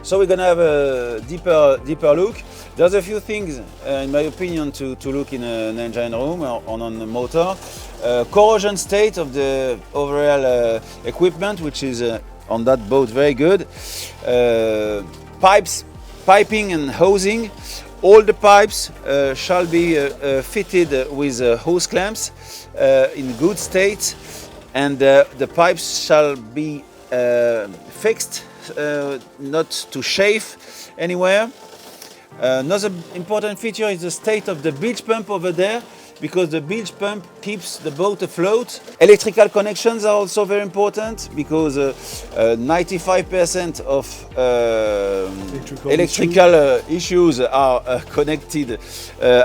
So we're gonna have a deeper look. There's a few things, in my opinion, to look in an engine room or on the motor. Corrosion state of the overall equipment, which is on that boat very good. Piping and hosing. All the pipes shall be fitted with hose clamps in good state, and the pipes shall be fixed, not to chafe anywhere. Another important feature is the state of the bilge pump over there, because the bilge pump keeps the boat afloat. Electrical connections are also very important, because 95% of electrical issues are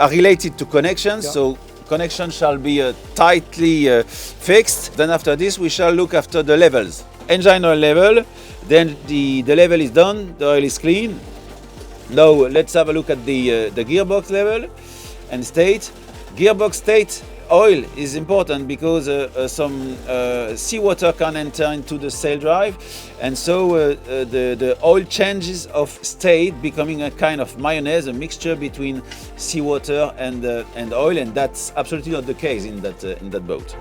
related to connections. Yeah. So connection shall be tightly fixed. Then after this we shall look after the levels. Engine oil level, then the level is done, the oil is clean. Now let's have a look at the gearbox level and state. Gearbox state oil is important because some seawater can enter into the sail drive, and so the oil changes of state, becoming a kind of mayonnaise, a mixture between seawater and oil, and that's absolutely not the case in that boat.